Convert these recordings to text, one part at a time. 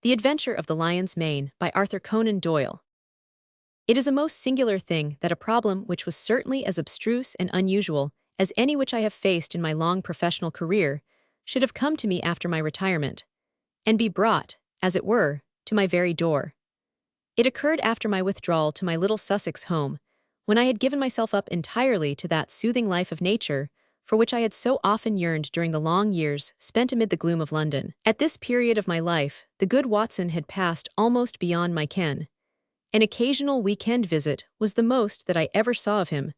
The Adventure of the Lion's Mane by Arthur Conan Doyle. It is a most singular thing that a problem which was certainly as abstruse and unusual as any which I have faced in my long professional career should have come to me after my retirement, and be brought, as it were, to my very door. It occurred after my withdrawal to my little Sussex home, when I had given myself up entirely to that soothing life of nature for which I had so often yearned during the long years spent amid the gloom of London. At this period of my life, the good Watson had passed almost beyond my ken. An occasional weekend visit was the most that I ever saw of him.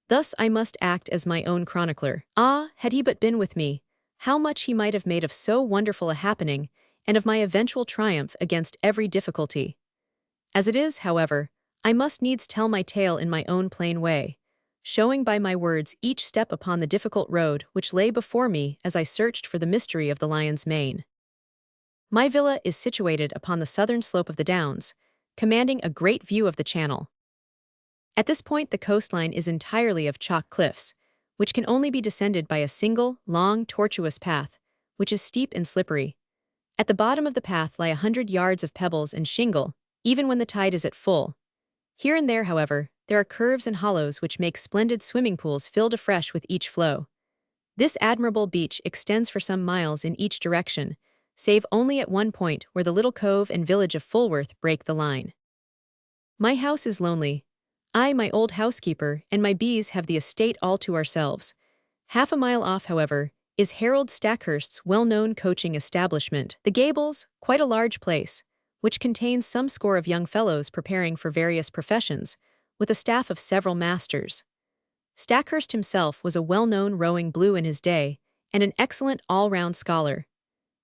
Thus I must act as my own chronicler. Ah, had he but been with me, how much he might have made of so wonderful a happening, and of my eventual triumph against every difficulty. As it is, however, I must needs tell my tale in my own plain way, showing by my words each step upon the difficult road which lay before me as I searched for the mystery of the lion's mane. My villa is situated upon the southern slope of the Downs, commanding a great view of the Channel. At this point the coastline is entirely of chalk cliffs, which can only be descended by a single, long, tortuous path, which is steep and slippery. At the bottom of the path lie 100 yards of pebbles and shingle, even when the tide is at full. Here and there, however, there are curves and hollows which make splendid swimming pools filled afresh with each flow. This admirable beach extends for some miles in each direction, save only at one point where the little cove and village of Fulworth break the line. My house is lonely. I, my old housekeeper, and my bees have the estate all to ourselves. Half a mile off, however, is Harold Stackhurst's well-known coaching establishment, The Gables, quite a large place, which contains some score of young fellows preparing for various professions, with a staff of several masters. Stackhurst himself was a well-known rowing blue in his day, and an excellent all-round scholar.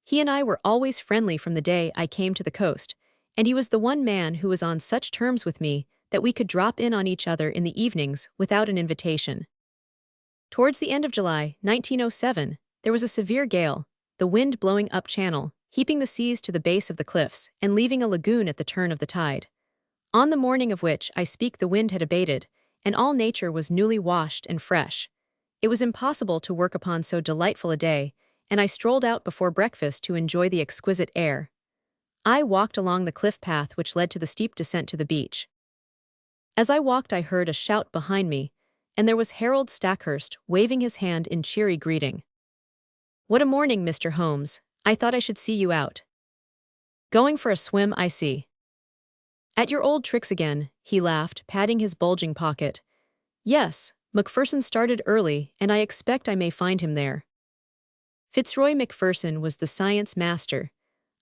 He and I were always friendly from the day I came to the coast, and he was the one man who was on such terms with me that we could drop in on each other in the evenings without an invitation. Towards the end of July, 1907, there was a severe gale, the wind blowing up channel, heaping the seas to the base of the cliffs and leaving a lagoon at the turn of the tide. On the morning of which I speak the wind had abated, and all nature was newly washed and fresh. It was impossible to work upon so delightful a day, and I strolled out before breakfast to enjoy the exquisite air. I walked along the cliff path which led to the steep descent to the beach. As I walked I heard a shout behind me, and there was Harold Stackhurst waving his hand in cheery greeting. "What a morning, Mr. Holmes. I thought I should see you out. Going for a swim, I see." "At your old tricks again," he laughed, patting his bulging pocket. "Yes, Macpherson started early, and I expect I may find him there." Fitzroy Macpherson was the science master,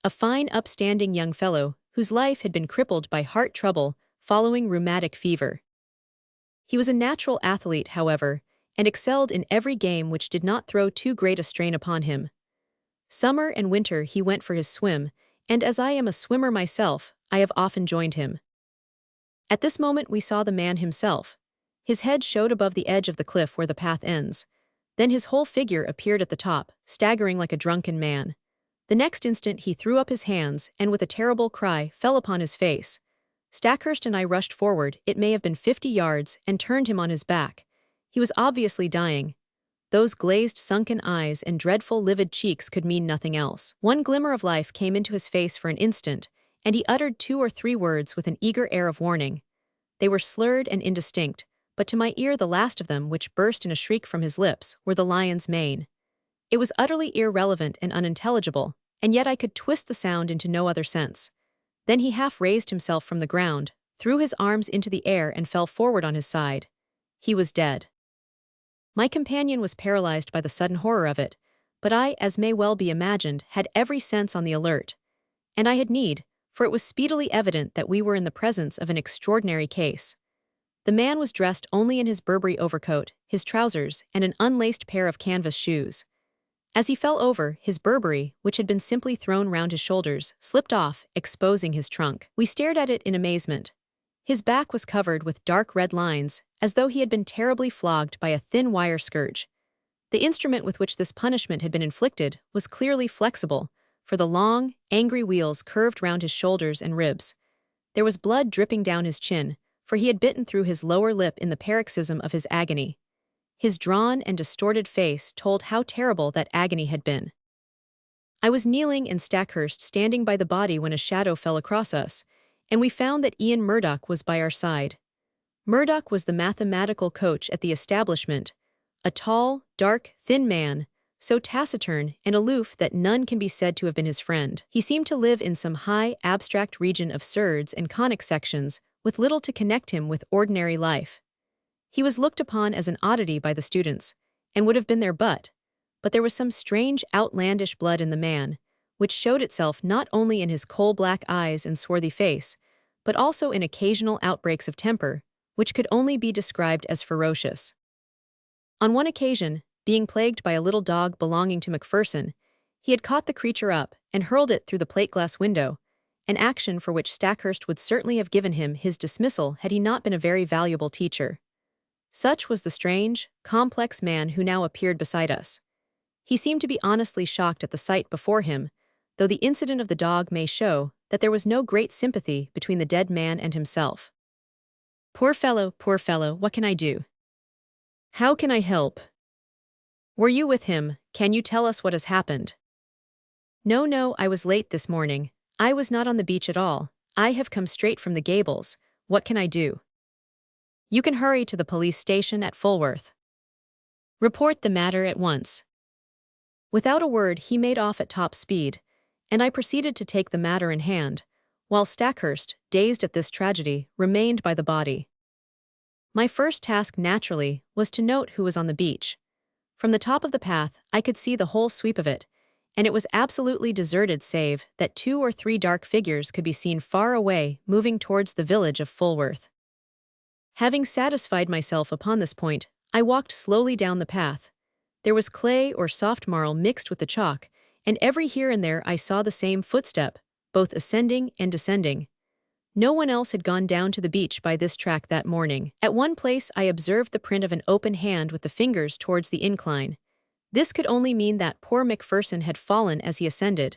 a fine upstanding young fellow whose life had been crippled by heart trouble following rheumatic fever. He was a natural athlete, however, and excelled in every game which did not throw too great a strain upon him. Summer and winter he went for his swim, and as I am a swimmer myself, I have often joined him. At this moment we saw the man himself. His head showed above the edge of the cliff where the path ends. Then his whole figure appeared at the top, staggering like a drunken man. The next instant he threw up his hands and with a terrible cry fell upon his face. Stackhurst and I rushed forward, it may have been 50 yards, and turned him on his back. He was obviously dying. Those glazed sunken eyes and dreadful livid cheeks could mean nothing else. One glimmer of life came into his face for an instant, and he uttered 2 or 3 words with an eager air of warning. They were slurred and indistinct, but to my ear the last of them, which burst in a shriek from his lips, were the lion's mane. It was utterly irrelevant and unintelligible, and yet I could twist the sound into no other sense. Then he half raised himself from the ground, threw his arms into the air and fell forward on his side. He was dead. My companion was paralyzed by the sudden horror of it, but I, as may well be imagined, had every sense on the alert. And I had need, for it was speedily evident that we were in the presence of an extraordinary case. The man was dressed only in his Burberry overcoat, his trousers, and an unlaced pair of canvas shoes. As he fell over, his Burberry, which had been simply thrown round his shoulders, slipped off, exposing his trunk. We stared at it in amazement. His back was covered with dark red lines, as though he had been terribly flogged by a thin wire scourge. The instrument with which this punishment had been inflicted was clearly flexible, for the long, angry wheels curved round his shoulders and ribs. There was blood dripping down his chin, for he had bitten through his lower lip in the paroxysm of his agony. His drawn and distorted face told how terrible that agony had been. I was kneeling and Stackhurst standing by the body when a shadow fell across us, and we found that Ian Murdoch was by our side. Murdoch was the mathematical coach at the establishment, a tall, dark, thin man, so taciturn and aloof that none can be said to have been his friend. He seemed to live in some high, abstract region of surds and conic sections, with little to connect him with ordinary life. He was looked upon as an oddity by the students, and would have been their butt, but there was some strange, outlandish blood in the man, which showed itself not only in his coal-black eyes and swarthy face, but also in occasional outbreaks of temper, which could only be described as ferocious. On one occasion, being plagued by a little dog belonging to Macpherson, he had caught the creature up and hurled it through the plate-glass window, an action for which Stackhurst would certainly have given him his dismissal had he not been a very valuable teacher. Such was the strange, complex man who now appeared beside us. He seemed to be honestly shocked at the sight before him, though the incident of the dog may show that there was no great sympathy between the dead man and himself. Poor fellow, what can I do? How can I help? Were you with him? Can you tell us what has happened? No, I was late this morning. I was not on the beach at all. I have come straight from the Gables. What can I do? You can hurry to the police station at Fulworth. Report the matter at once. Without a word, he made off at top speed, and I proceeded to take the matter in hand, while Stackhurst, dazed at this tragedy, remained by the body. My first task, naturally, was to note who was on the beach. From the top of the path, I could see the whole sweep of it, and it was absolutely deserted save that 2 or 3 dark figures could be seen far away moving towards the village of Fulworth. Having satisfied myself upon this point, I walked slowly down the path. There was clay or soft marl mixed with the chalk, and every here and there I saw the same footstep, both ascending and descending. No one else had gone down to the beach by this track that morning. At one place I observed the print of an open hand with the fingers towards the incline. This could only mean that poor Macpherson had fallen as he ascended.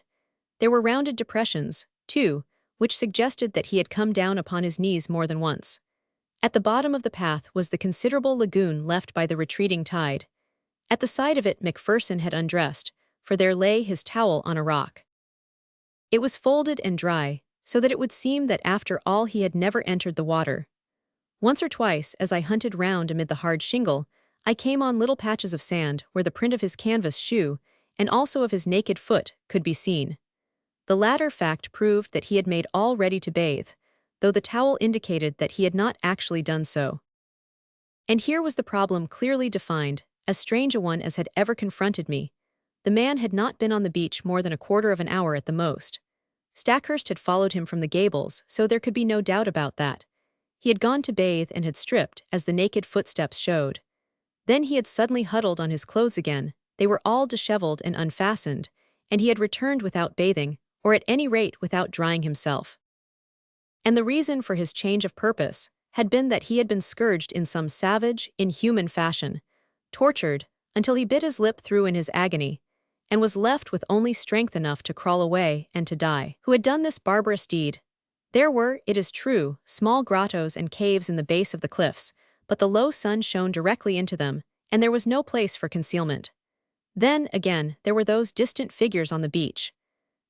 There were rounded depressions, too, which suggested that he had come down upon his knees more than once. At the bottom of the path was the considerable lagoon left by the retreating tide. At the side of it Macpherson had undressed, for there lay his towel on a rock. It was folded and dry, so that it would seem that after all he had never entered the water. Once or twice, as I hunted round amid the hard shingle, I came on little patches of sand where the print of his canvas shoe, and also of his naked foot, could be seen. The latter fact proved that he had made all ready to bathe, though the towel indicated that he had not actually done so. And here was the problem clearly defined, as strange a one as had ever confronted me. The man had not been on the beach more than a quarter of an hour at the most. Stackhurst had followed him from the Gables, so there could be no doubt about that. He had gone to bathe and had stripped, as the naked footsteps showed. Then he had suddenly huddled on his clothes again. They were all disheveled and unfastened, and he had returned without bathing, or at any rate without drying himself. And the reason for his change of purpose had been that he had been scourged in some savage, inhuman fashion, tortured until he bit his lip through in his agony, and was left with only strength enough to crawl away and to die. Who had done this barbarous deed? There were, it is true, small grottos and caves in the base of the cliffs, but the low sun shone directly into them, and there was no place for concealment. Then, again, there were those distant figures on the beach.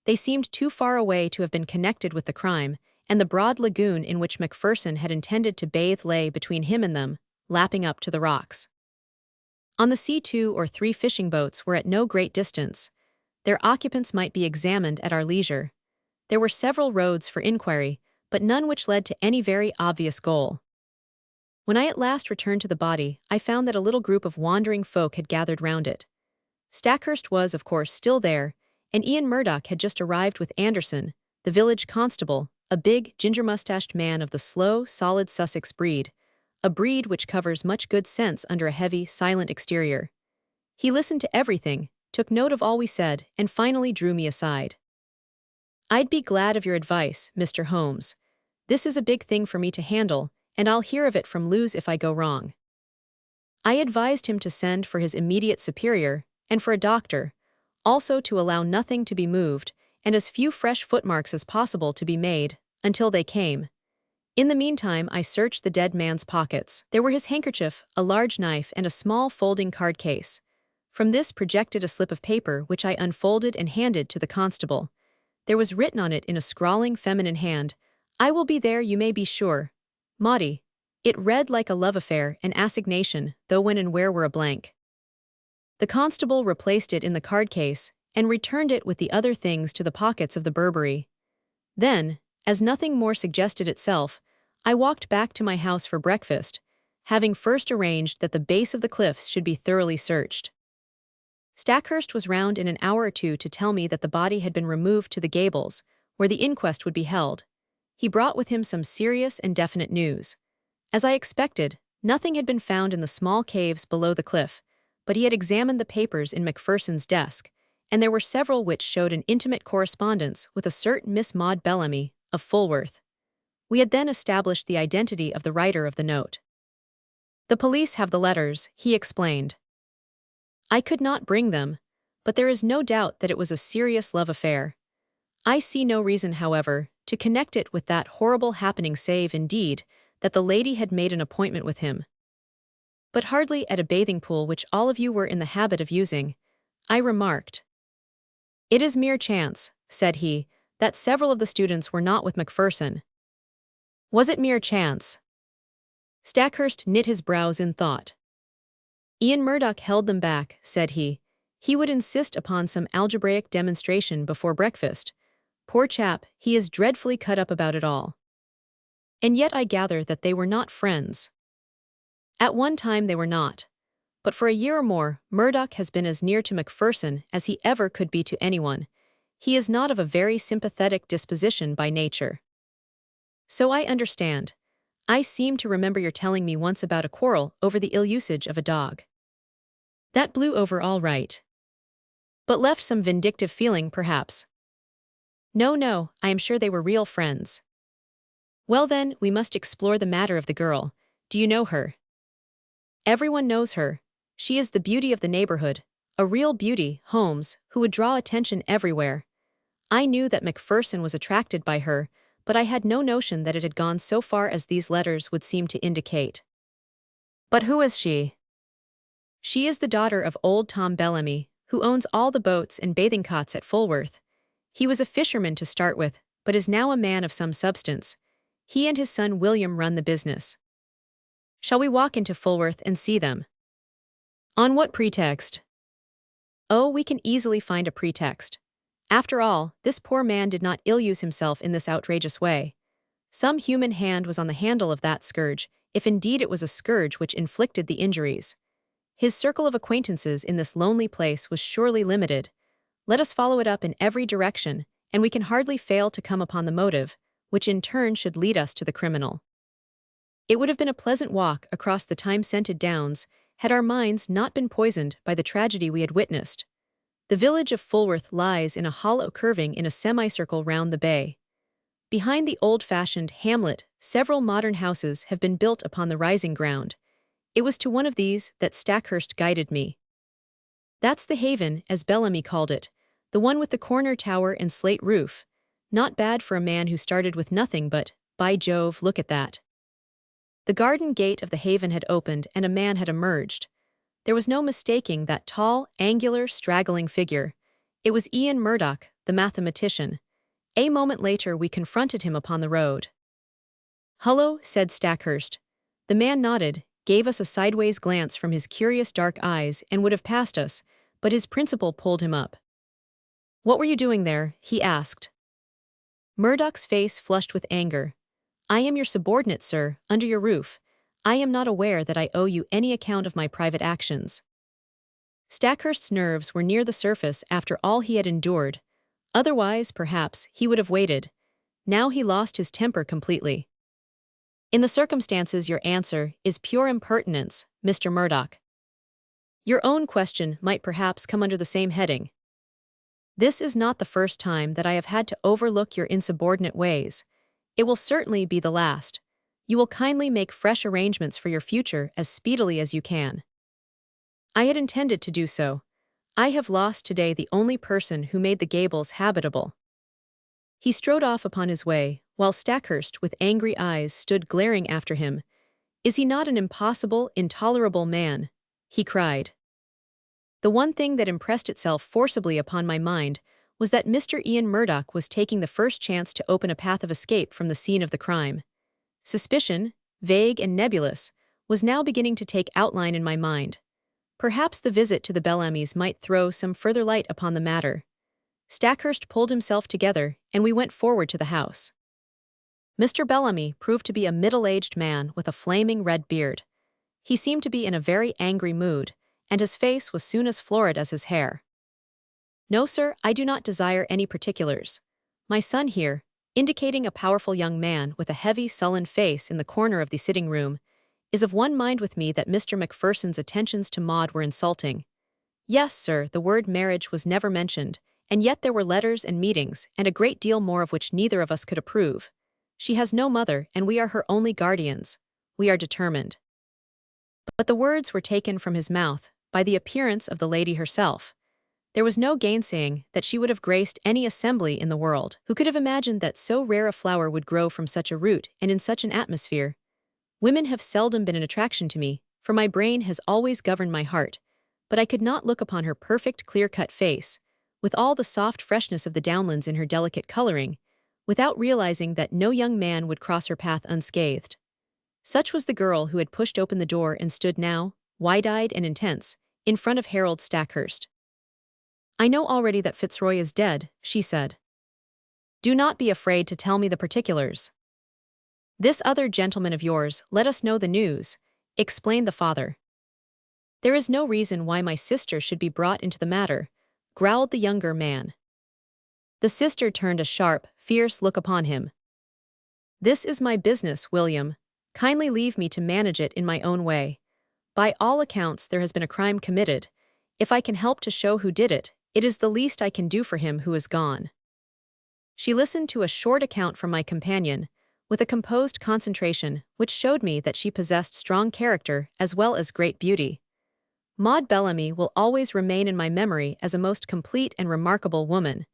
They seemed too far away to have been connected with the crime, and the broad lagoon in which Macpherson had intended to bathe lay between him and them, lapping up to the rocks. On the sea 2 or 3 fishing boats were at no great distance. Their occupants might be examined at our leisure. There were several roads for inquiry, but none which led to any very obvious goal. When I at last returned to the body, I found that a little group of wandering folk had gathered round it. Stackhurst was, of course, still there, and Ian Murdoch had just arrived with Anderson, the village constable, a big, ginger-mustached man of the slow, solid Sussex breed, a breed which covers much good sense under a heavy, silent exterior. He listened to everything, took note of all we said, and finally drew me aside. "I'd be glad of your advice, Mr. Holmes. This is a big thing for me to handle, and I'll hear of it from Lewes if I go wrong." I advised him to send for his immediate superior, and for a doctor, also to allow nothing to be moved, and as few fresh footmarks as possible to be made, until they came. In the meantime I searched the dead man's pockets. There were his handkerchief, a large knife, and a small folding card case. From this projected a slip of paper which I unfolded and handed to the constable. There was written on it in a scrawling feminine hand, "I will be there, you may be sure. Maudie." It read like a love affair, an assignation, though when and where were a blank. The constable replaced it in the card case and returned it with the other things to the pockets of the Burberry. Then, as nothing more suggested itself, I walked back to my house for breakfast, having first arranged that the base of the cliffs should be thoroughly searched. Stackhurst was round in an hour or two to tell me that the body had been removed to the Gables, where the inquest would be held. He brought with him some serious and definite news. As I expected, nothing had been found in the small caves below the cliff, but he had examined the papers in Macpherson's desk, and there were several which showed an intimate correspondence with a certain Miss Maud Bellamy, of Fulworth. We had then established the identity of the writer of the note. "The police have the letters," he explained. "I could not bring them, but there is no doubt that it was a serious love affair. I see no reason, however, to connect it with that horrible happening save, indeed, that the lady had made an appointment with him. But hardly at a bathing pool which all of you were in the habit of using," I remarked. "It is mere chance," said he, "that several of the students were not with Macpherson." Was it mere chance? Stackhurst knit his brows in thought. "Ian Murdoch held them back," said he. "He would insist upon some algebraic demonstration before breakfast. Poor chap, he is dreadfully cut up about it all. And yet I gather that they were not friends." "At one time they were not. But for a year or more, Murdoch has been as near to Macpherson as he ever could be to anyone. He is not of a very sympathetic disposition by nature." "So I understand. I seem to remember your telling me once about a quarrel over the ill usage of a dog. That blew over all right. But left some vindictive feeling, perhaps." No, I am sure they were real friends." "Well then, we must explore the matter of the girl. Do you know her?" "Everyone knows her. She is the beauty of the neighborhood, a real beauty, Holmes, who would draw attention everywhere. I knew that Macpherson was attracted by her, but I had no notion that it had gone so far as these letters would seem to indicate." "But who is she?" "She is the daughter of old Tom Bellamy, who owns all the boats and bathing cots at Fulworth. He was a fisherman to start with, but is now a man of some substance. He and his son William run the business." "Shall we walk into Fulworth and see them?" "On what pretext?" "Oh, we can easily find a pretext. After all, this poor man did not ill-use himself in this outrageous way. Some human hand was on the handle of that scourge, if indeed it was a scourge which inflicted the injuries. His circle of acquaintances in this lonely place was surely limited. Let us follow it up in every direction, and we can hardly fail to come upon the motive, which in turn should lead us to the criminal." It would have been a pleasant walk across the time-scented downs had our minds not been poisoned by the tragedy we had witnessed. The village of Fulworth lies in a hollow curving in a semicircle round the bay. Behind the old-fashioned hamlet, several modern houses have been built upon the rising ground. It was to one of these that Stackhurst guided me. "That's the Haven, as Bellamy called it, the one with the corner tower and slate roof. Not bad for a man who started with nothing but, by Jove, look at that." The garden gate of the Haven had opened and a man had emerged. There was no mistaking that tall, angular, straggling figure. It was Ian Murdoch, the mathematician. A moment later we confronted him upon the road. "Hullo," said Stackhurst. The man nodded, gave us a sideways glance from his curious dark eyes and would have passed us, but his principal pulled him up. "What were you doing there?" he asked. Murdoch's face flushed with anger. "I am your subordinate, sir, under your roof. I am not aware that I owe you any account of my private actions." Stackhurst's nerves were near the surface after all he had endured. Otherwise, perhaps, he would have waited. Now he lost his temper completely. "In the circumstances, your answer is pure impertinence, Mr. Murdoch. Your own question might perhaps come under the same heading. This is not the first time that I have had to overlook your insubordinate ways. It will certainly be the last. You will kindly make fresh arrangements for your future as speedily as you can." I had intended to do so. I have lost today the only person who made the Gables habitable. He strode off upon his way, while Stackhurst with angry eyes stood glaring after him. "Is he not an impossible, intolerable man?" he cried. The one thing that impressed itself forcibly upon my mind was that Mr. Ian Murdoch was taking the first chance to open a path of escape from the scene of the crime. Suspicion, vague and nebulous, was now beginning to take outline in my mind. Perhaps the visit to the Bellamys might throw some further light upon the matter. Stackhurst pulled himself together, and we went forward to the house. Mr. Bellamy proved to be a middle-aged man with a flaming red beard. He seemed to be in a very angry mood, and his face was soon as florid as his hair. "No, sir, I do not desire any particulars. My son here," indicating a powerful young man with a heavy, sullen face in the corner of the sitting room, "is of one mind with me that Mr. Macpherson's attentions to Maud were insulting. Yes, sir, the word marriage was never mentioned, and yet there were letters and meetings, and a great deal more of which neither of us could approve. She has no mother, and we are her only guardians. We are determined." But the words were taken from his mouth by the appearance of the lady herself. There was no gainsaying that she would have graced any assembly in the world. Who could have imagined that so rare a flower would grow from such a root and in such an atmosphere? Women have seldom been an attraction to me, for my brain has always governed my heart, but I could not look upon her perfect clear-cut face, with all the soft freshness of the downlands in her delicate coloring, without realizing that no young man would cross her path unscathed. Such was the girl who had pushed open the door and stood now, wide-eyed and intense, in front of Harold Stackhurst. "I know already that Fitzroy is dead," she said. "Do not be afraid to tell me the particulars." "This other gentleman of yours let us know the news," explained the father. "There is no reason why my sister should be brought into the matter," growled the younger man. The sister turned a sharp, fierce look upon him. "This is my business, William. Kindly leave me to manage it in my own way. By all accounts there has been a crime committed. If I can help to show who did it, it is the least I can do for him who is gone." She listened to a short account from my companion, with a composed concentration which showed me that she possessed strong character as well as great beauty. Maud Bellamy will always remain in my memory as a most complete and remarkable woman.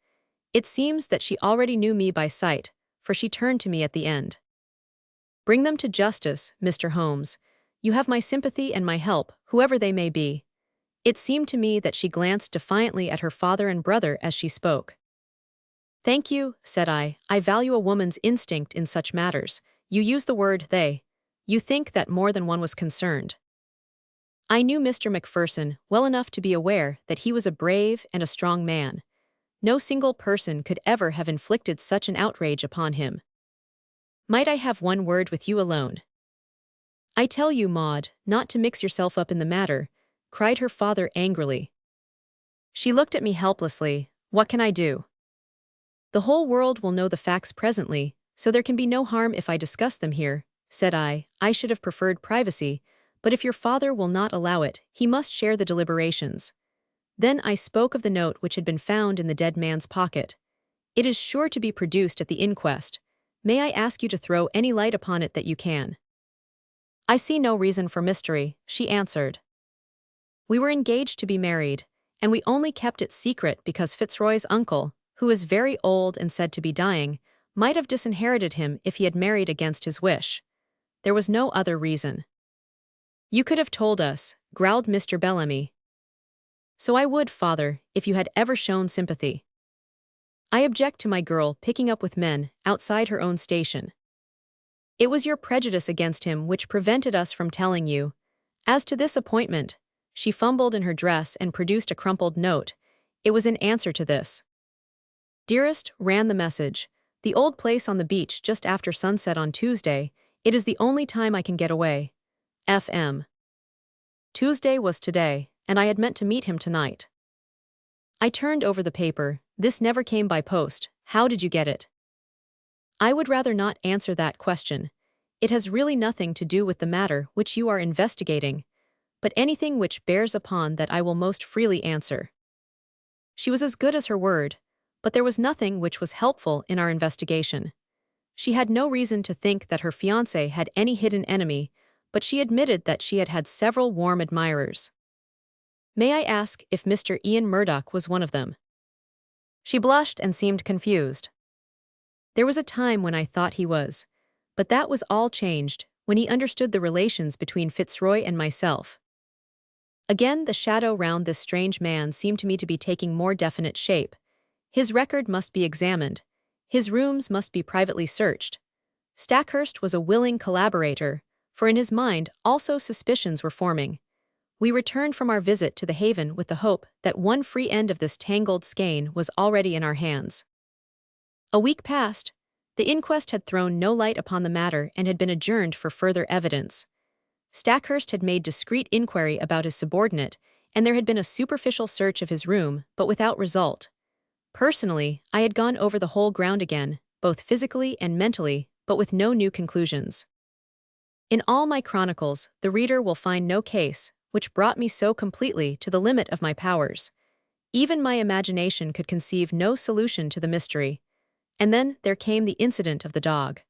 It seems that she already knew me by sight, for she turned to me at the end. "Bring them to justice, Mr. Holmes. You have my sympathy and my help, whoever they may be." It seemed to me that she glanced defiantly at her father and brother as she spoke. "Thank you," said I. "I value a woman's instinct in such matters. You use the word they. You think that more than one was concerned." I knew Mr. Macpherson well enough to be aware that he was a brave and a strong man. No single person could ever have inflicted such an outrage upon him. "Might I have one word with you alone?" "I tell you, Maud, not to mix yourself up in the matter," cried her father angrily. She looked at me helplessly. "What can I do?" "The whole world will know the facts presently, so there can be no harm if I discuss them here," said I. "I should have preferred privacy, but if your father will not allow it, he must share the deliberations." Then I spoke of the note which had been found in the dead man's pocket. "It is sure to be produced at the inquest. May I ask you to throw any light upon it that you can?" "I see no reason for mystery," she answered. "We were engaged to be married, and we only kept it secret because Fitzroy's uncle, who is very old and said to be dying, might have disinherited him if he had married against his wish. There was no other reason." "You could have told us," growled Mr. Bellamy. "So I would, father, if you had ever shown sympathy. I object to my girl picking up with men outside her own station. It was your prejudice against him which prevented us from telling you. As to this appointment," she fumbled in her dress and produced a crumpled note. "It was in answer to this. Dearest," ran the message, "the old place on the beach just after sunset on Tuesday. It is the only time I can get away. F.M." Tuesday was today, and I had meant to meet him tonight. I turned over the paper. "This never came by post. How did you get it?" "I would rather not answer that question. It has really nothing to do with the matter which you are investigating, but anything which bears upon that I will most freely answer." She was as good as her word, but there was nothing which was helpful in our investigation. She had no reason to think that her fiancé had any hidden enemy, but she admitted that she had had several warm admirers. "May I ask if Mr. Ian Murdoch was one of them?" She blushed and seemed confused. "There was a time when I thought he was, but that was all changed when he understood the relations between Fitzroy and myself." Again, the shadow round this strange man seemed to me to be taking more definite shape. His record must be examined. His rooms must be privately searched. Stackhurst was a willing collaborator, for in his mind also suspicions were forming. We returned from our visit to the haven with the hope that one free end of this tangled skein was already in our hands. A week passed. The inquest had thrown no light upon the matter and had been adjourned for further evidence. Stackhurst had made discreet inquiry about his subordinate, and there had been a superficial search of his room, but without result. Personally, I had gone over the whole ground again, both physically and mentally, but with no new conclusions. In all my chronicles, the reader will find no case which brought me so completely to the limit of my powers. Even my imagination could conceive no solution to the mystery. And then there came the incident of the dog.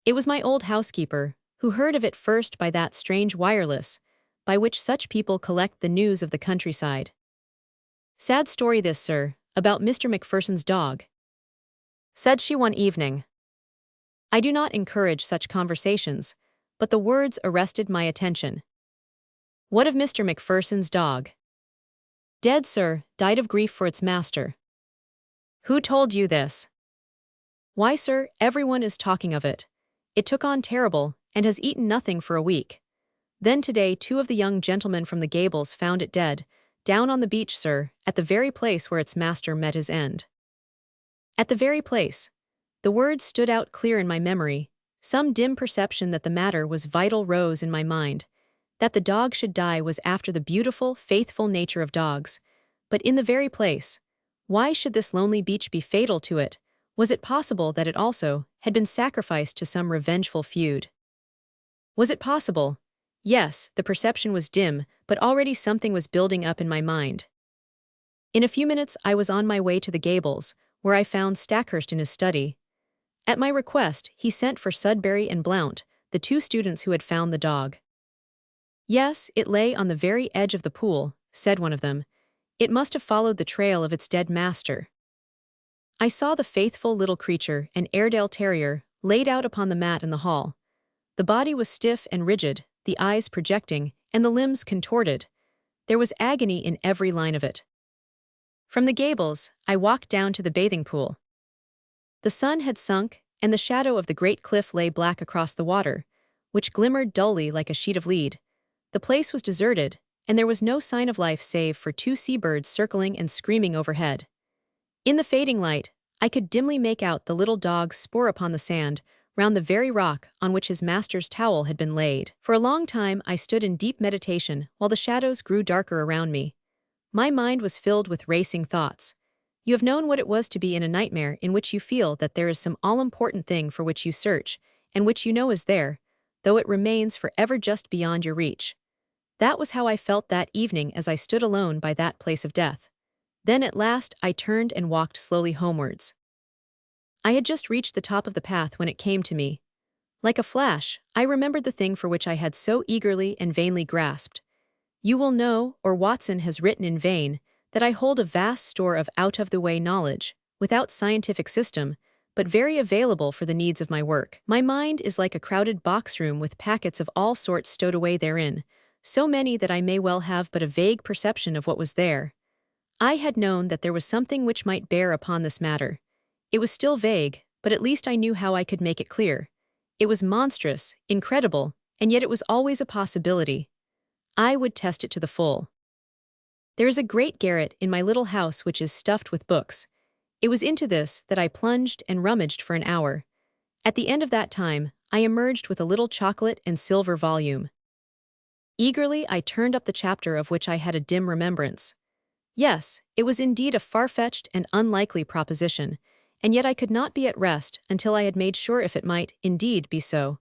It was my old housekeeper, who heard of it first by that strange wireless, by which such people collect the news of the countryside. "Sad story this, sir, about Mr. Macpherson's dog," said she one evening. I do not encourage such conversations, but the words arrested my attention. "What of Mr. Macpherson's dog?" "Dead, sir, died of grief for its master." "Who told you this?" "Why, sir, everyone is talking of it. It took on terrible, and has eaten nothing for a week. Then today 2 of the young gentlemen from the Gables found it dead, down on the beach, sir, at the very place where its master met his end." At the very place. The words stood out clear in my memory. Some dim perception that the matter was vital rose in my mind. That the dog should die was after the beautiful, faithful nature of dogs. But in the very place. Why should this lonely beach be fatal to it? Was it possible that it also had been sacrificed to some revengeful feud? Was it possible? Yes, the perception was dim, but already something was building up in my mind. In a few minutes I was on my way to the Gables, where I found Stackhurst in his study. At my request, he sent for Sudbury and Blount, the 2 students who had found the dog. "Yes, it lay on the very edge of the pool," said one of them. "It must have followed the trail of its dead master." I saw the faithful little creature, an Airedale terrier, laid out upon the mat in the hall. The body was stiff and rigid, the eyes projecting, and the limbs contorted. There was agony in every line of it. From the Gables, I walked down to the bathing pool. The sun had sunk, and the shadow of the great cliff lay black across the water, which glimmered dully like a sheet of lead. The place was deserted, and there was no sign of life save for 2 seabirds circling and screaming overhead. In the fading light, I could dimly make out the little dog's spoor upon the sand, round the very rock on which his master's towel had been laid. For a long time I stood in deep meditation while the shadows grew darker around me. My mind was filled with racing thoughts. You have known what it was to be in a nightmare in which you feel that there is some all-important thing for which you search, and which you know is there, though it remains forever just beyond your reach. That was how I felt that evening as I stood alone by that place of death. Then at last I turned and walked slowly homewards. I had just reached the top of the path when it came to me. Like a flash, I remembered the thing for which I had so eagerly and vainly grasped. You will know, or Watson has written in vain, that I hold a vast store of out-of-the-way knowledge, without scientific system, but very available for the needs of my work. My mind is like a crowded box-room with packets of all sorts stowed away therein, so many that I may well have but a vague perception of what was there. I had known that there was something which might bear upon this matter. It was still vague, but at least I knew how I could make it clear. It was monstrous, incredible, and yet it was always a possibility. I would test it to the full. There is a great garret in my little house which is stuffed with books. It was into this that I plunged and rummaged for an hour. At the end of that time, I emerged with a little chocolate and silver volume. Eagerly I turned up the chapter of which I had a dim remembrance. Yes, it was indeed a far-fetched and unlikely proposition, and yet I could not be at rest until I had made sure if it might, indeed, be so.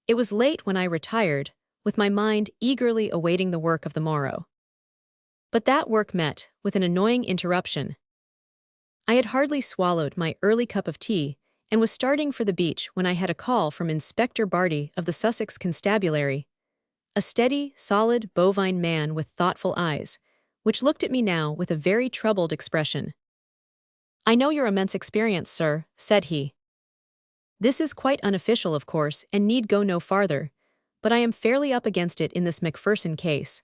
It was late when I retired, with my mind eagerly awaiting the work of the morrow. But that work met with an annoying interruption. I had hardly swallowed my early cup of tea, and was starting for the beach when I had a call from Inspector Barty of the Sussex Constabulary. A steady, solid, bovine man with thoughtful eyes, which looked at me now with a very troubled expression. "I know your immense experience, sir," said he. "This is quite unofficial, of course, and need go no farther, but I am fairly up against it in this Macpherson case.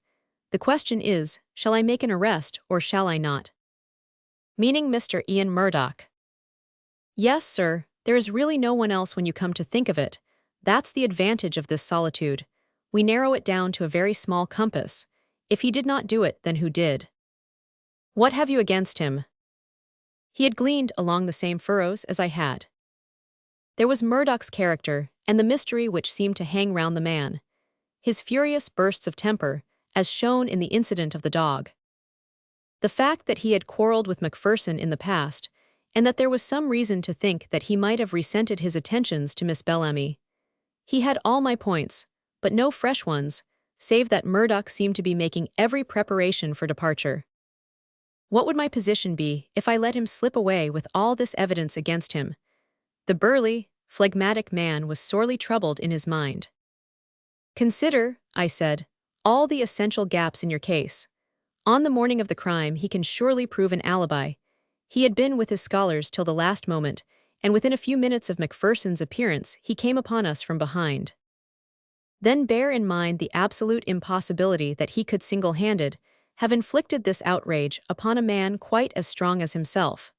The question is, shall I make an arrest or shall I not? Meaning Mr. Ian Murdoch. Yes, sir, there is really no one else when you come to think of it. That's the advantage of this solitude. We narrow it down to a very small compass. If he did not do it, then who did? What have you against him? He had gleaned along the same furrows as I had. There was Murdoch's character, and the mystery which seemed to hang round the man. His furious bursts of temper, as shown in the incident of the dog. The fact that he had quarreled with Macpherson in the past, and that there was some reason to think that he might have resented his attentions to Miss Bellamy. He had all my points, but no fresh ones, save that Murdoch seemed to be making every preparation for departure. What would my position be if I let him slip away with all this evidence against him? The burly, phlegmatic man was sorely troubled in his mind. Consider, I said, all the essential gaps in your case. On the morning of the crime he can surely prove an alibi. He had been with his scholars till the last moment, and within a few minutes of Macpherson's appearance he came upon us from behind. Then bear in mind the absolute impossibility that he could single-handed have inflicted this outrage upon a man quite as strong as himself.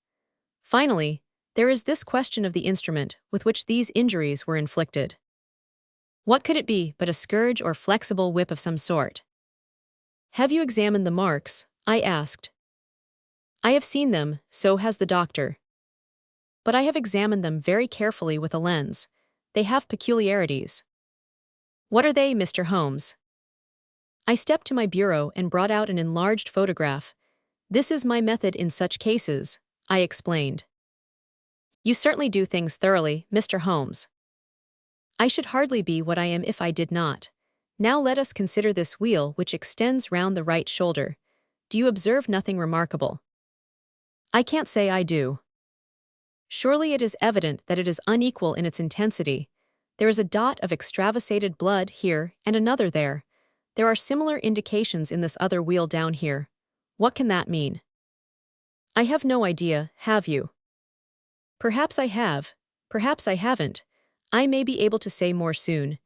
Finally, there is this question of the instrument with which these injuries were inflicted. What could it be but a scourge or flexible whip of some sort? Have you examined the marks? I asked. I have seen them, so has the doctor. But I have examined them very carefully with a lens. They have peculiarities. What are they, Mr. Holmes? I stepped to my bureau and brought out an enlarged photograph. This is my method in such cases, I explained. You certainly do things thoroughly, Mr. Holmes. I should hardly be what I am if I did not. Now let us consider this wheel which extends round the right shoulder. Do you observe nothing remarkable? I can't say I do. Surely it is evident that it is unequal in its intensity. There is a dot of extravasated blood here and another there. There are similar indications in this other wheel down here. What can that mean? I have no idea, have you? Perhaps I have, perhaps I haven't. I may be able to say more soon.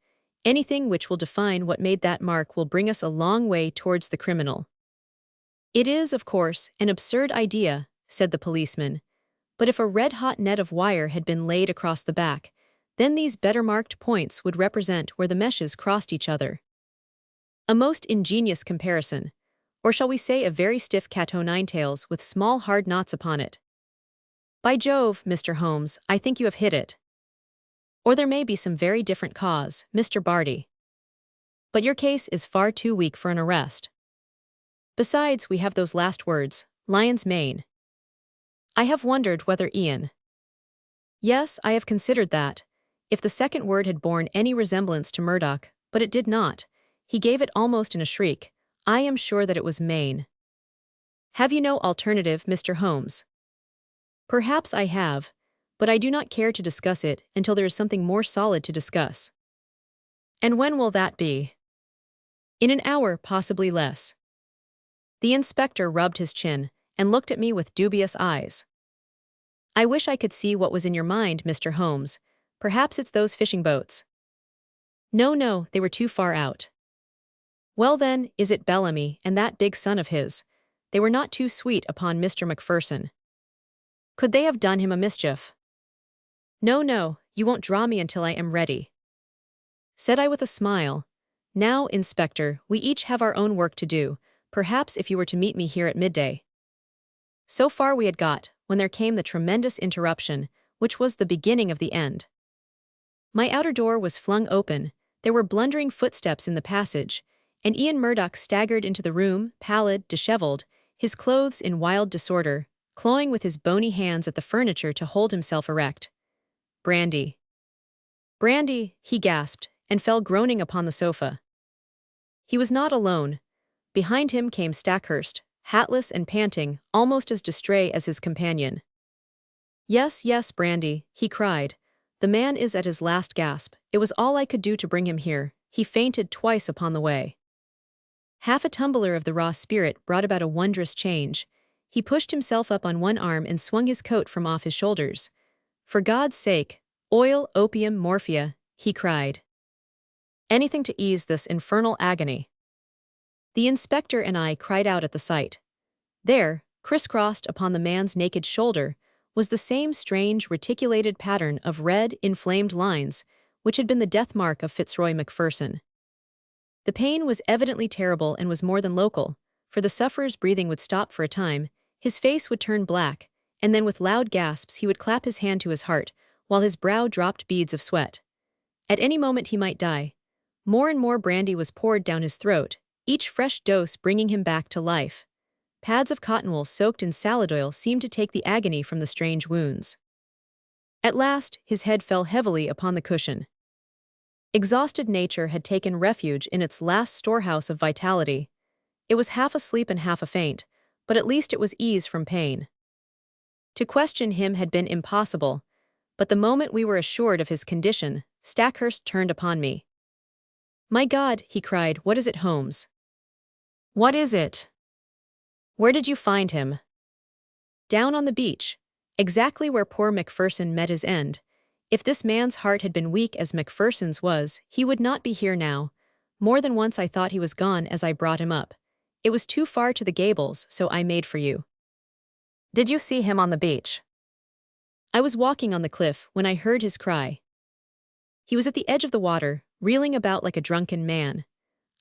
Anything which will define what made that mark will bring us a long way towards the criminal. It is, of course, an absurd idea, said the policeman, but if a red-hot net of wire had been laid across the back, then these better-marked points would represent where the meshes crossed each other. A most ingenious comparison, or shall we say a very stiff cat-o'-nine-tails with small hard knots upon it. By Jove, Mr. Holmes, I think you have hit it. Or there may be some very different cause, Mr. Barty. But your case is far too weak for an arrest. Besides, we have those last words, lion's mane. I have wondered whether Ian. Yes, I have considered that. If the second word had borne any resemblance to Murdoch, but it did not. He gave it almost in a shriek. I am sure that it was Maine. Have you no alternative, Mr. Holmes? Perhaps I have, but I do not care to discuss it until there is something more solid to discuss. And when will that be? In an hour, possibly less. The inspector rubbed his chin and looked at me with dubious eyes. I wish I could see what was in your mind, Mr. Holmes. Perhaps it's those fishing boats. No, they were too far out. Well then, is it Bellamy and that big son of his? They were not too sweet upon Mr. Macpherson. Could they have done him a mischief? No, you won't draw me until I am ready. Said I with a smile. Now, Inspector, we each have our own work to do, perhaps if you were to meet me here at midday. So far we had got, when there came the tremendous interruption, which was the beginning of the end. My outer door was flung open, there were blundering footsteps in the passage, and Ian Murdoch staggered into the room, pallid, disheveled, his clothes in wild disorder, clawing with his bony hands at the furniture to hold himself erect. Brandy. Brandy, he gasped, and fell groaning upon the sofa. He was not alone. Behind him came Stackhurst, hatless and panting, almost as distrait as his companion. Yes, brandy, he cried. The man is at his last gasp. It was all I could do to bring him here. He fainted twice upon the way. Half a tumbler of the raw spirit brought about a wondrous change. He pushed himself up on one arm and swung his coat from off his shoulders. For God's sake, oil, opium, morphia, he cried. Anything to ease this infernal agony. The inspector and I cried out at the sight. There, crisscrossed upon the man's naked shoulder, was the same strange reticulated pattern of red, inflamed lines, which had been the death mark of Fitzroy Macpherson. The pain was evidently terrible and was more than local, for the sufferer's breathing would stop for a time, his face would turn black, and then with loud gasps he would clap his hand to his heart, while his brow dropped beads of sweat. At any moment he might die. More and more brandy was poured down his throat, each fresh dose bringing him back to life. Pads of cotton wool soaked in salad oil seemed to take the agony from the strange wounds. At last, his head fell heavily upon the cushion. Exhausted nature had taken refuge in its last storehouse of vitality. It was half asleep and half a faint, but at least it was ease from pain. To question him had been impossible, but the moment we were assured of his condition, Stackhurst turned upon me. "My God," he cried, "what is it, Holmes? What is it? Where did you find him?" "Down on the beach, exactly where poor Macpherson met his end. If this man's heart had been weak as Macpherson's was, he would not be here now. More than once I thought he was gone as I brought him up. It was too far to the gables, so I made for you." "Did you see him on the beach?" "I was walking on the cliff when I heard his cry. He was at the edge of the water, reeling about like a drunken man.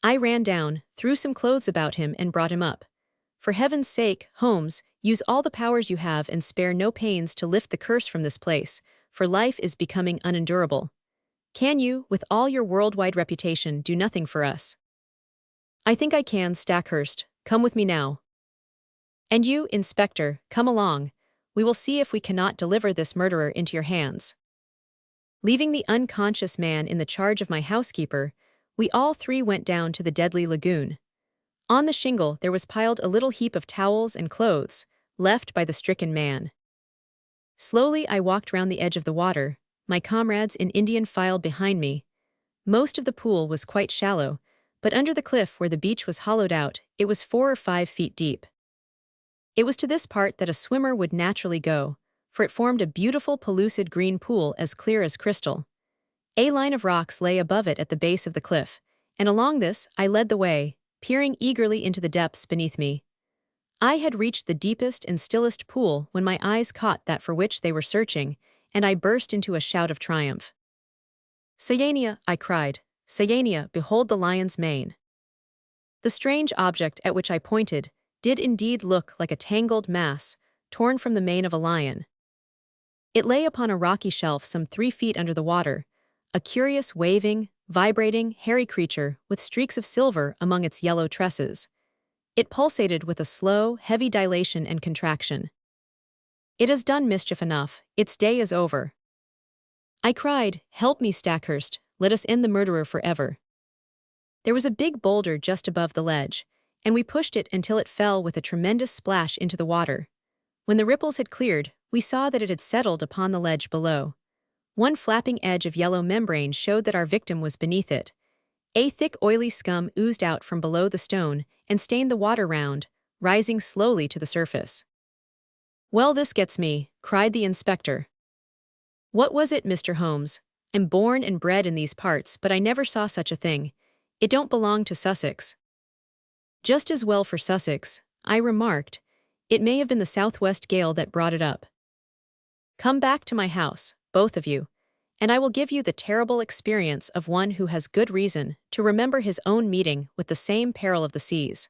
I ran down, threw some clothes about him and brought him up. For heaven's sake, Holmes, use all the powers you have and spare no pains to lift the curse from this place, for life is becoming unendurable. Can you, with all your worldwide reputation, do nothing for us?" "I think I can, Stackhurst. Come with me now. And you, Inspector, come along. We will see if we cannot deliver this murderer into your hands." Leaving the unconscious man in the charge of my housekeeper, we all three went down to the deadly lagoon. On the shingle there was piled a little heap of towels and clothes, left by the stricken man. Slowly I walked round the edge of the water, my comrades in Indian file behind me. Most of the pool was quite shallow, but under the cliff where the beach was hollowed out, it was 4 or 5 feet deep. It was to this part that a swimmer would naturally go, for it formed a beautiful pellucid green pool as clear as crystal. A line of rocks lay above it at the base of the cliff, and along this I led the way, peering eagerly into the depths beneath me. I had reached the deepest and stillest pool when my eyes caught that for which they were searching, and I burst into a shout of triumph. "Cyania," I cried, "Cyania, behold the lion's mane." The strange object at which I pointed did indeed look like a tangled mass, torn from the mane of a lion. It lay upon a rocky shelf some 3 feet under the water, a curious waving, vibrating, hairy creature with streaks of silver among its yellow tresses. It pulsated with a slow, heavy dilation and contraction. "It has done mischief enough, its day is over." I cried, "Help me, Stackhurst, let us end the murderer forever." There was a big boulder just above the ledge, and we pushed it until it fell with a tremendous splash into the water. When the ripples had cleared, we saw that it had settled upon the ledge below. One flapping edge of yellow membrane showed that our victim was beneath it. A thick oily scum oozed out from below the stone and stained the water round, rising slowly to the surface. "Well, this gets me," cried the inspector. "What was it, Mr. Holmes? I'm born and bred in these parts, but I never saw such a thing. It don't belong to Sussex." "Just as well for Sussex," I remarked. "It may have been the southwest gale that brought it up. Come back to my house, both of you, and I will give you the terrible experience of one who has good reason to remember his own meeting with the same peril of the seas."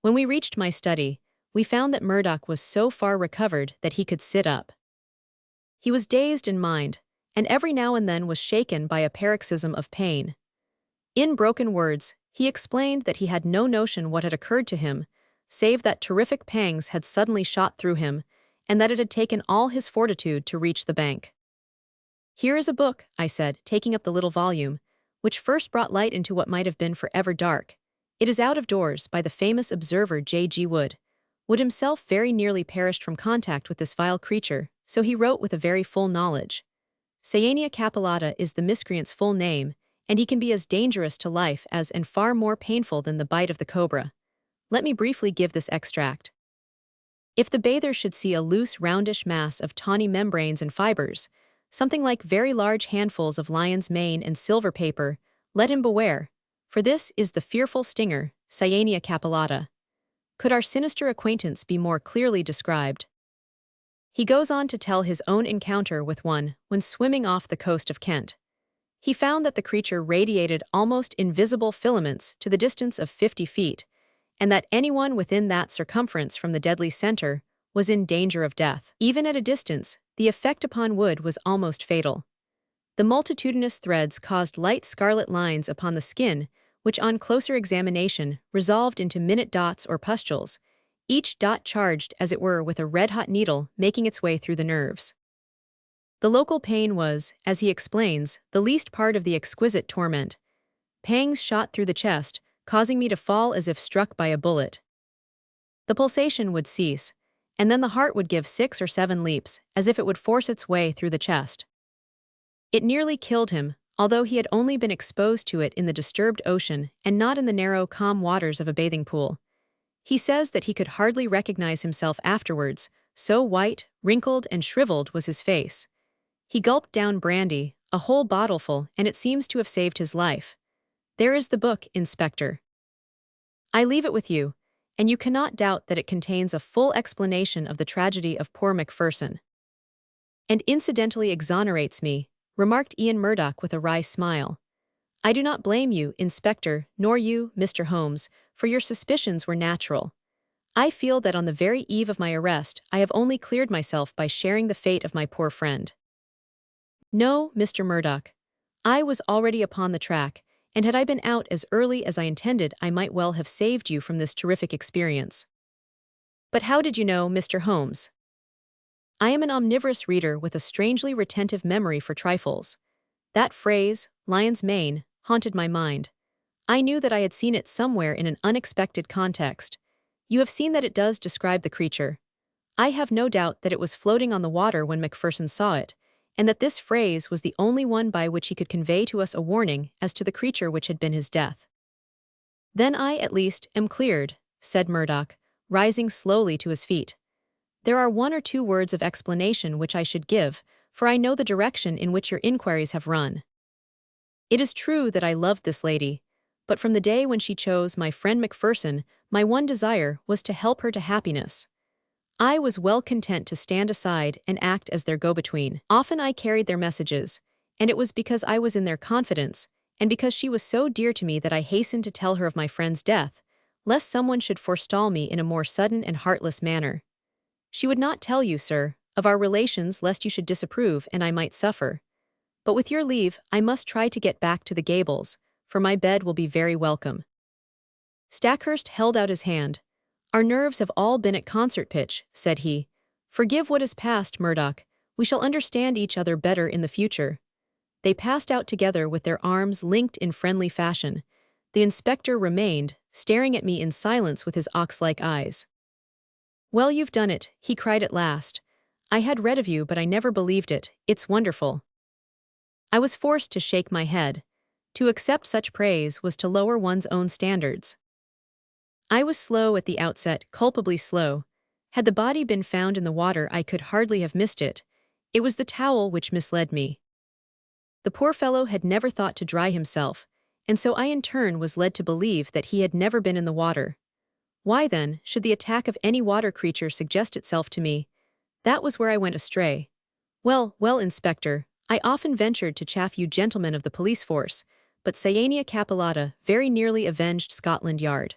When we reached my study, we found that Murdoch was so far recovered that he could sit up. He was dazed in mind, and every now and then was shaken by a paroxysm of pain. In broken words, he explained that he had no notion what had occurred to him, save that terrific pangs had suddenly shot through him, and that it had taken all his fortitude to reach the bank. "Here is a book," I said, taking up the little volume, which first brought light into what might have been forever dark. "It is out of doors by the famous observer J.G. Wood. Wood himself very nearly perished from contact with this vile creature, so he wrote with a very full knowledge. Cyania capillata is the miscreant's full name, and he can be as dangerous to life as and far more painful than the bite of the cobra. Let me briefly give this extract. If the bather should see a loose roundish mass of tawny membranes and fibers, something like very large handfuls of lion's mane and silver paper, let him beware, for this is the fearful stinger, Cyanea capillata. Could our sinister acquaintance be more clearly described? He goes on to tell his own encounter with one when swimming off the coast of Kent. He found that the creature radiated almost invisible filaments to the distance of 50 feet, and that anyone within that circumference from the deadly center was in danger of death. Even at a distance, the effect upon Wood was almost fatal. The multitudinous threads caused light scarlet lines upon the skin, which on closer examination resolved into minute dots or pustules, each dot charged as it were with a red-hot needle making its way through the nerves. The local pain was, as he explains, the least part of the exquisite torment. Pangs shot through the chest, causing me to fall as if struck by a bullet. The pulsation would cease, and then the heart would give 6 or 7 leaps, as if it would force its way through the chest. It nearly killed him, although he had only been exposed to it in the disturbed ocean and not in the narrow, calm waters of a bathing pool. He says that he could hardly recognize himself afterwards, so white, wrinkled, and shriveled was his face. He gulped down brandy, a whole bottleful, and it seems to have saved his life. There is the book, Inspector. I leave it with you, and you cannot doubt that it contains a full explanation of the tragedy of poor Macpherson. And incidentally exonerates me, remarked Ian Murdoch with a wry smile. I do not blame you, Inspector, nor you, Mr. Holmes, for your suspicions were natural. I feel that on the very eve of my arrest, I have only cleared myself by sharing the fate of my poor friend. No, Mr. Murdoch. I was already upon the track, and had I been out as early as I intended, I might well have saved you from this terrific experience. But how did you know, Mr. Holmes? I am an omnivorous reader with a strangely retentive memory for trifles. That phrase, lion's mane, haunted my mind. I knew that I had seen it somewhere in an unexpected context. You have seen that it does describe the creature. I have no doubt that it was floating on the water when Macpherson saw it, and that this phrase was the only one by which he could convey to us a warning as to the creature which had been his death. Then I, at least, am cleared, said Murdoch, rising slowly to his feet. There are 1 or 2 words of explanation which I should give, for I know the direction in which your inquiries have run. It is true that I loved this lady, but from the day when she chose my friend Macpherson, my one desire was to help her to happiness. I was well content to stand aside and act as their go-between. Often I carried their messages, and it was because I was in their confidence, and because she was so dear to me that I hastened to tell her of my friend's death, lest someone should forestall me in a more sudden and heartless manner. She would not tell you, sir, of our relations lest you should disapprove and I might suffer. But with your leave, I must try to get back to the Gables, for my bed will be very welcome. Stackhurst held out his hand. Our nerves have all been at concert pitch, said he. Forgive what is past, Murdoch. We shall understand each other better in the future. They passed out together with their arms linked in friendly fashion. The inspector remained, staring at me in silence with his ox-like eyes. Well, you've done it, he cried at last. I had read of you, but I never believed it. It's wonderful. I was forced to shake my head. To accept such praise was to lower one's own standards. I was slow at the outset, culpably slow. Had the body been found in the water, I could hardly have missed it. It was the towel which misled me. The poor fellow had never thought to dry himself, and so I in turn was led to believe that he had never been in the water. Why then should the attack of any water creature suggest itself to me? That was where I went astray. Well, Inspector, I often ventured to chaff you gentlemen of the police force, but Cyanea capillata very nearly avenged Scotland Yard.